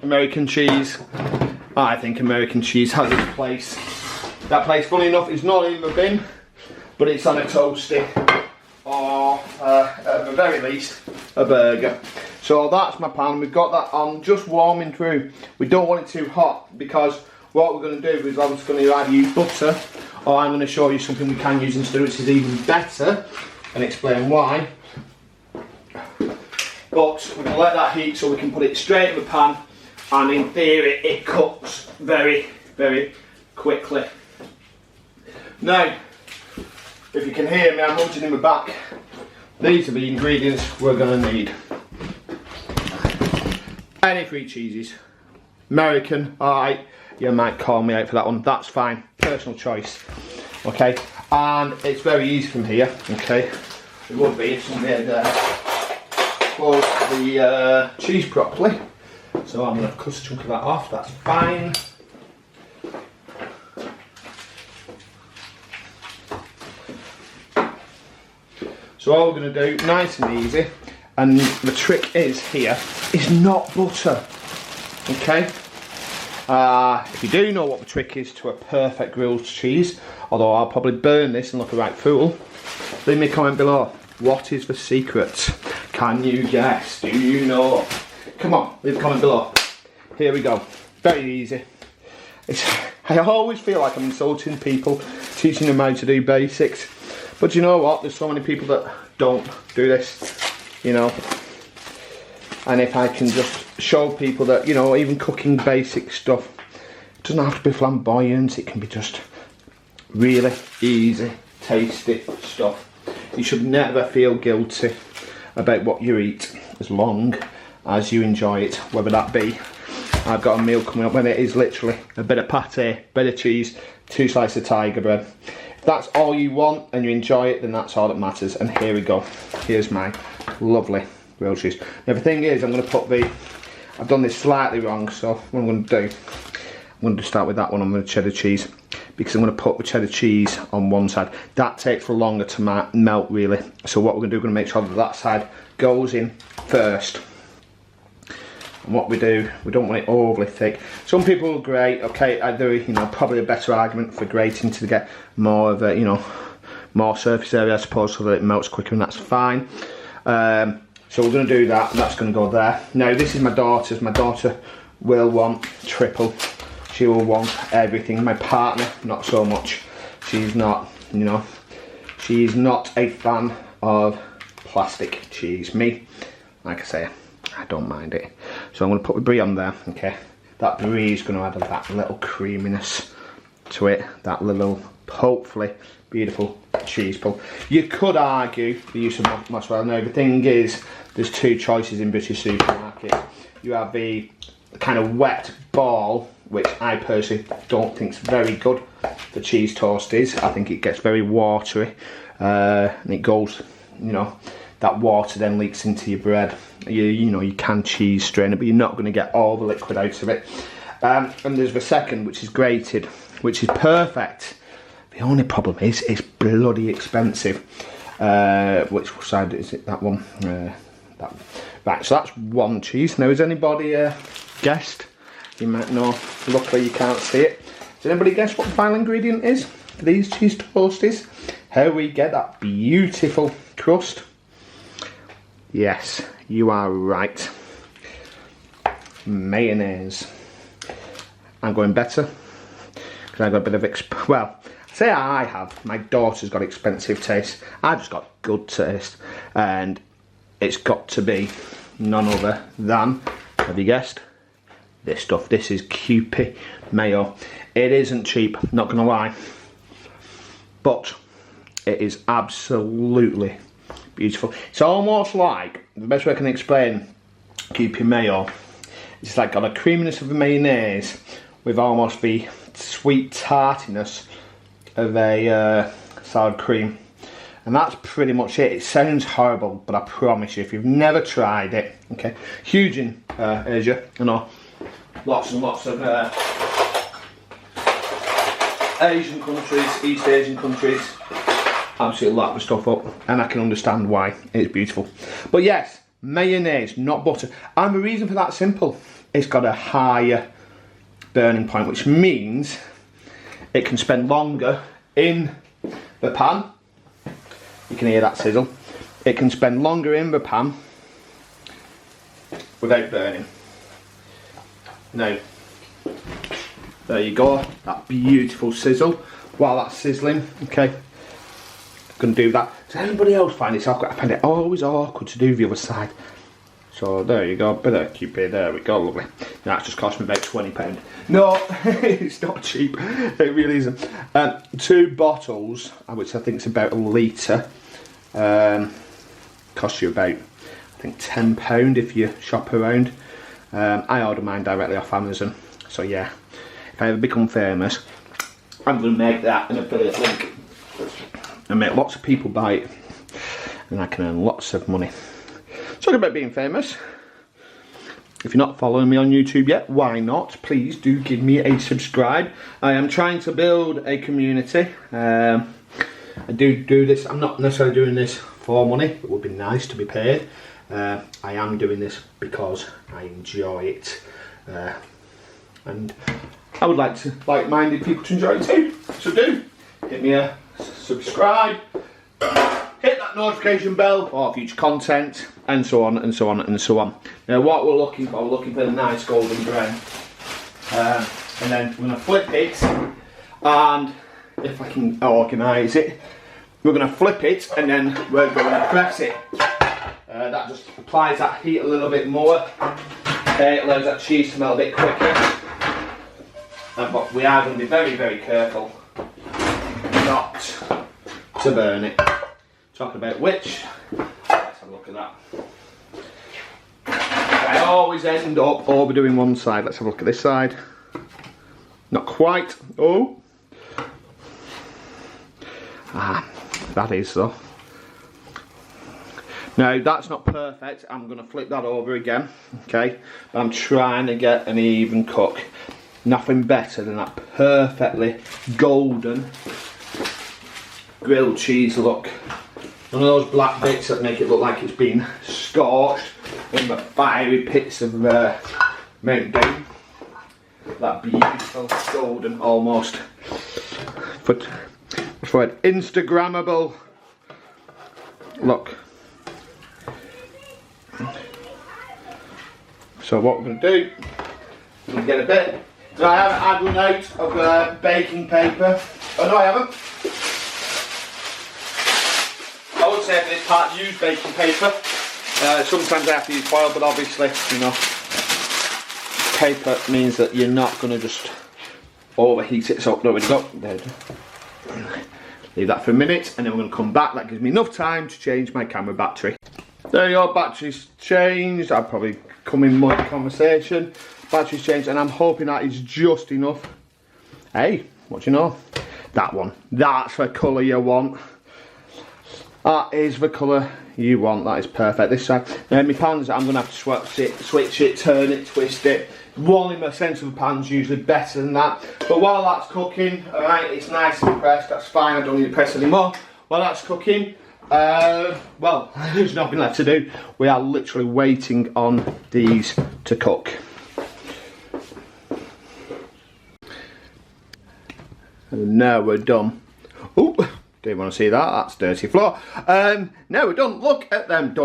American cheese. I think American cheese has its place. That place, funny enough, is not in the bin, but it's on a toastie, or at the very least, a burger. So that's my pan. We've got that on, just warming through. We don't want it too hot, because what we're going to do is I'm just going to either use butter, or I'm going to show you something we can use instead, which is even better, and explain why. But we're going to let that heat so we can put it straight in the pan, and in theory it cooks very, very quickly. Now, if you can hear me, I'm munching in the back. These are the ingredients we're going to need. Any 3 cheeses. American, alright, you might call me out for that one, that's fine, personal choice. Okay, and it's very easy from here, okay. It would be if somebody had closed the cheese properly. So I'm going to cut a chunk of that off, that's fine. So all we're going to do, nice and easy, and the trick is here, is not butter, okay? If you do know what the trick is to a perfect grilled cheese, although I'll probably burn this and look a right fool, leave me a comment below. What is the secret? Can you guess? Do you know? Come on, leave a comment below. Here we go. Very easy. I always feel like I'm insulting people, teaching them how to do basics. But you know what? There's so many people that don't do this, you know. And if I can just show people that, you know, even cooking basic stuff, it doesn't have to be flamboyant. It can be just really easy, tasty stuff. You should never feel guilty about what you eat, as long as you enjoy it, whether that be, I've got a meal coming up when it is literally a bit of pate, bit of cheese, 2 slices of tiger bread. If that's all you want and you enjoy it, then that's all that matters. And here we go. Here's my lovely grilled cheese. Now the thing is, I'm going to put I've done this slightly wrong, so what I'm going to do, I'm going to start with that one on the cheddar cheese, because I'm going to put the cheddar cheese on one side. That takes longer to melt really. So what we're going to do, we're going to make sure that that side goes in first. And what we do, we don't want it overly thick. Some people will grate, okay, I do, you know, probably a better argument for grating to get more of a, you know, more surface area, I suppose, so that it melts quicker, and that's fine. So we're going to do that, and that's going to go there. Now this is my daughter's. My daughter will want triple. She will want everything. My partner, not so much. She's not, you know, she's not a fan of plastic cheese. Me, like I say, I don't mind it. So I'm going to put the Brie on there, okay. That Brie is going to add that little creaminess to it, that little, hopefully, beautiful cheese pull. You could argue the use of mozzarella. Now the thing is, there's 2 choices in British supermarkets. You have the kind of wet ball, which I personally don't think is very good for cheese toasties. I think it gets very watery, and it goes, you know, that water then leaks into your bread. You know, you can cheese strain it, but you're not going to get all the liquid out of it. And there's the second, which is grated, which is perfect. The only problem is it's bloody expensive. Which side is it? That one. That one. Right, so that's one cheese. Now, has anybody guessed? You might know. Luckily, you can't see it. Does anybody guess what the final ingredient is for these cheese toasties? How we get that beautiful crust? Yes, you are right. Mayonnaise. I'm going better because I got a bit of well, say I have. My daughter's got expensive taste. I've just got good taste, and it's got to be none other than, have you guessed? This stuff. This is Kewpie mayo. It isn't cheap, not gonna lie, but it is absolutely beautiful. It's almost like, the best way I can explain Kewpie mayo, it's like got a creaminess of a mayonnaise with almost the sweet tartiness of a sour cream. And that's pretty much it. It sounds horrible, but I promise you, if you've never tried it, okay, huge in Asia, you know, lots and lots of Asian countries, East Asian countries, absolutely lap the stuff up, and I can understand why. It's beautiful. But yes, mayonnaise, not butter. And the reason for that simple. it's got a higher burning point, which means it can spend longer in the pan. You can hear that sizzle. It can spend longer in the pan without burning. Now, there you go, that beautiful sizzle. While that's sizzling, okay, I'm going to do that. Does anybody else find this awkward? I find it always awkward to do the other side. So there you go, bit of QP, there we go, lovely. That's just cost me about £20. No, it's not cheap, it really isn't. 2 bottles, which I think is about a litre, cost you about, I think, £10 if you shop around. I order mine directly off Amazon, so yeah, if I ever become famous, I'm going to make that an affiliate link and make lots of people buy it, and I can earn lots of money. Talking about being famous, if you're not following me on YouTube yet, why not? Please do give me a subscribe. I am trying to build a community. I do this, I'm not necessarily doing this for money. It would be nice to be paid. I am doing this because I enjoy it. And I would like to like-minded people to enjoy it too. So do hit me a subscribe. Hit that notification bell for future content, and so on and so on and so on. Now what we're looking for the nice golden brown. And then we're going to flip it, and if I can organise it, we're going to flip it and then we're going to press it. That just applies that heat a little bit more. It allows that cheese to melt a bit quicker. But we are going to be very, very careful not to burn it. Talking about which, let's have a look at that. I always end up overdoing one side. Let's have a look at this side. Not quite. Oh. That is though. Now that's not perfect. I'm going to flip that over again. Okay. But I'm trying to get an even cook. Nothing better than that perfectly golden grilled cheese look. None of those black bits that make it look like it's been scorched in the fiery pits of Mount Down. That beautiful golden, almost for an Instagrammable look. So what we're going to do, we're going to get a bit. I haven't run out of baking paper. Oh no, I haven't. I would say for this part use baking paper. Sometimes I have to use foil, but obviously, you know, paper means that you're not going to just overheat it. So there we go. There. Leave that for a minute, and then we're going to come back. That gives me enough time to change my camera battery. There your battery's changed. I'll probably come in more conversation. Battery's changed, and I'm hoping that is just enough. Hey, what do you know? That one. That's the colour you want. That is the colour you want. That is perfect. This side. Now my pans, I'm going to have to switch it, turn it, twist it. One in my centre of the pan's usually better than that. But while that's cooking, alright, it's nice and pressed. That's fine. I don't need to press anymore. While that's cooking, well, there's nothing left to do. We are literally waiting on these to cook. And now we're done. Oh, didn't want to see that. That's dirty floor. Now we're done. Look at them.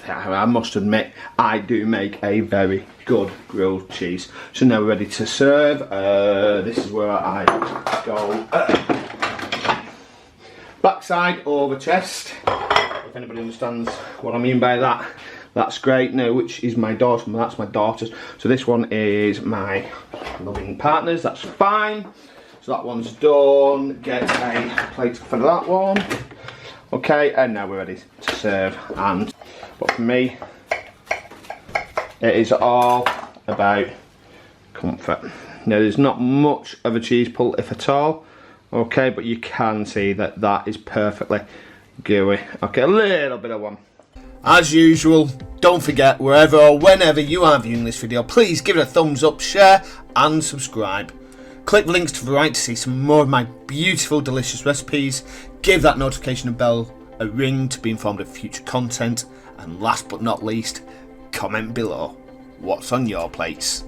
I must admit, I do make a very good grilled cheese. So now we're ready to serve. This is where I go. Backside over chest. If anybody understands what I mean by that, that's great. Now, which is my daughter? That's my daughter's. So this one is my loving partner's. That's fine. So that one's done. Get a plate for that one. Okay, and now we're ready to serve. But for me, it is all about comfort. Now, there's not much of a cheese pull, if at all. Okay, but you can see that that is perfectly gooey. Okay, a little bit of one. As usual, don't forget, wherever or whenever you are viewing this video, please give it a thumbs up, share and subscribe. Click the links to the right to see some more of my beautiful, delicious recipes. Give that notification bell a ring to be informed of future content. And last but not least, comment below what's on your plates.